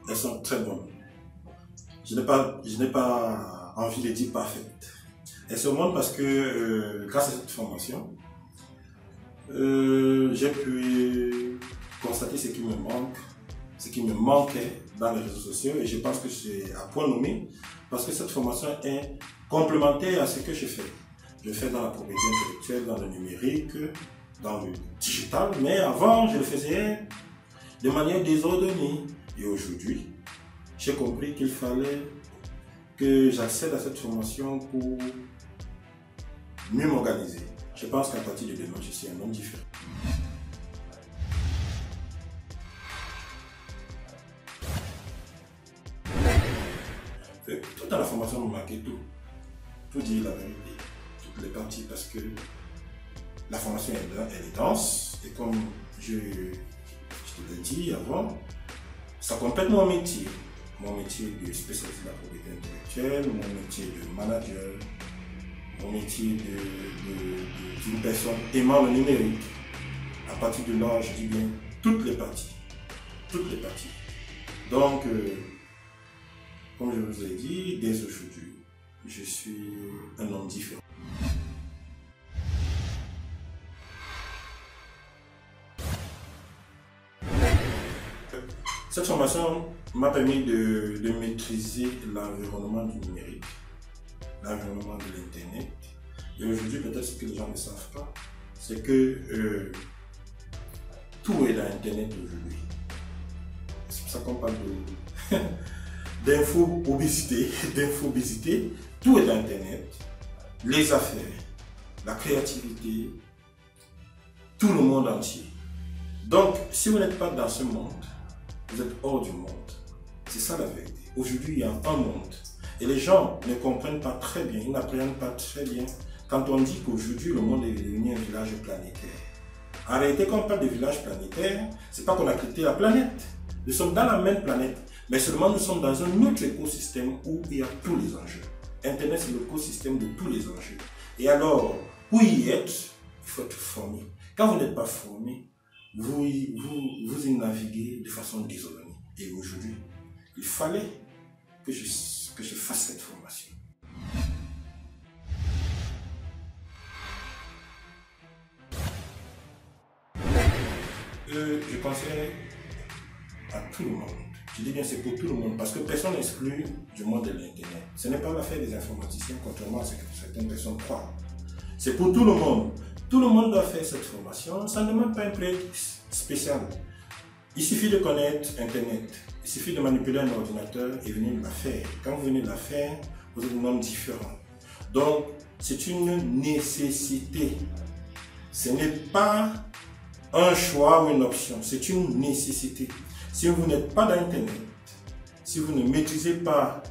elles sont très bonnes. Je n'ai pas envie de dire parfaites. Elles sont bonnes parce que grâce à cette formation, j'ai pu constater ce qui me manque, ce qui me manquait dans les réseaux sociaux, et je pense que c'est à point nommé parce que cette formation est complémentaire à ce que je fais. Je fais dans la propriété intellectuelle, dans le numérique, dans le digital, mais avant je le faisais de manière désordonnée. Et aujourd'hui, j'ai compris qu'il fallait que j'accède à cette formation pour mieux m'organiser. Je pense qu'à partir de demain, je suis un homme différent. Tout dans la formation me marquait tout dit la vérité, toutes les parties, parce que la formation elle est dense, et comme je te l'ai dit avant, ça complète mon métier de spécialiste de la propriété intellectuelle, mon métier de manager, mon métier d'une personne aimant le numérique. À partir de là, je dis bien toutes les parties. Donc, comme je vous ai dit, dès aujourd'hui, je suis un homme différent. Cette formation m'a permis de maîtriser l'environnement du numérique, l'environnement de l'Internet. Et aujourd'hui, peut-être ce que les gens ne savent pas, c'est que tout est dans Internet aujourd'hui. C'est pour ça qu'on parle d'info-obésité, tout est dans Internet. Les affaires, la créativité, tout le monde entier. Donc, si vous n'êtes pas dans ce monde, vous êtes hors du monde. C'est ça la vérité. Aujourd'hui, il y a un monde. Et les gens ne comprennent pas très bien, ils n'appréhendent pas très bien quand on dit qu'aujourd'hui, le monde est devenu un village planétaire. En réalité, quand on parle de village planétaire, c'est pas qu'on a quitté la planète. Nous sommes dans la même planète, mais seulement nous sommes dans un autre écosystème où il y a tous les enjeux. Internet, c'est l'écosystème de tous les enjeux. Et alors, pour y être, il faut être formé. Quand vous n'êtes pas formé, vous y naviguez de façon désordonnée. Et aujourd'hui, il fallait que je fasse cette formation. Je conseille à tout le monde. Je dis bien c'est pour tout le monde parce que personne n'est exclu du monde de l'Internet. Ce n'est pas l'affaire des informaticiens, contrairement à ce que certaines personnes croient. C'est pour tout le monde. Tout le monde doit faire cette formation. Ça ne demande pas un prérequis spécial. Il suffit de connaître Internet. Il suffit de manipuler un ordinateur et venir la faire. Quand vous venez la faire, vous êtes un homme différent. Donc, c'est une nécessité. Ce n'est pas un choix ou une option. C'est une nécessité. Si vous n'êtes pas dans Internet, si vous ne maîtrisez pas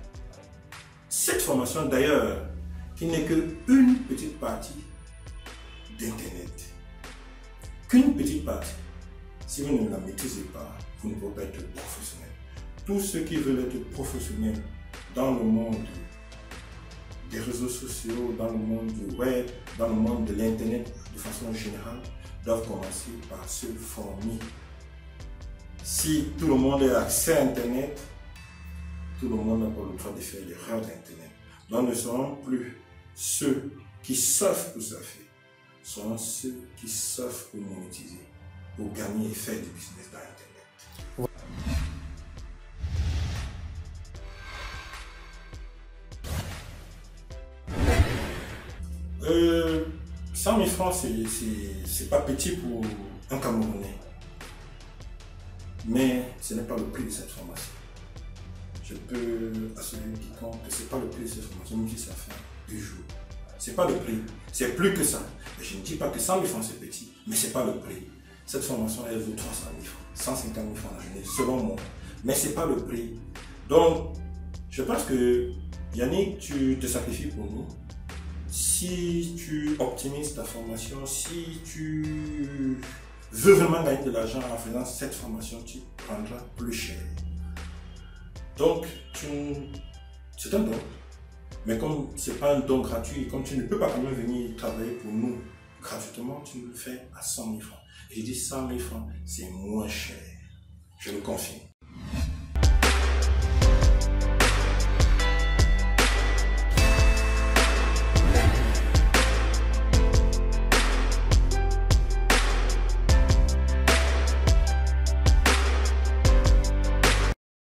cette formation d'ailleurs, qui n'est qu'une petite partie d'Internet, qu'une petite partie, si vous ne la maîtrisez pas, vous ne pouvez pas être professionnel. Tous ceux qui veulent être professionnels dans le monde des réseaux sociaux, dans le monde du web, dans le monde de l'Internet de façon générale, doivent commencer par se former. Si tout le monde a accès à Internet, tout le monde n'a pas le droit de faire l'erreur d'Internet. Donc ne seront plus ceux qui savent pour ça faire, seront ceux qui savent pour monétiser, pour gagner et faire du business dans Internet. 100 000 francs, c'est pas petit pour un Camerounais. Mais ce n'est pas le prix de cette formation. Je peux assurer quiconque que ce n'est pas le prix de cette formation, même si ça fait 2 jours. Ce n'est pas le prix, c'est plus que ça. Et je ne dis pas que 100 000 francs c'est petit, mais ce n'est pas le prix. Cette formation, elle vaut 300 000 francs, 150 000 francs la journée, selon moi. Mais ce n'est pas le prix. Donc, je pense que Yannick, tu te sacrifies pour nous. Si tu optimises ta formation, si tu veux vraiment gagner de l'argent en faisant cette formation, tu prendras plus cher. Donc, c'est un don. Mais comme ce n'est pas un don gratuit, comme tu ne peux pas quand même venir travailler pour nous gratuitement, tu le fais à 100 000 francs. Et je dis 100 000 francs, c'est moins cher. Je le confirme.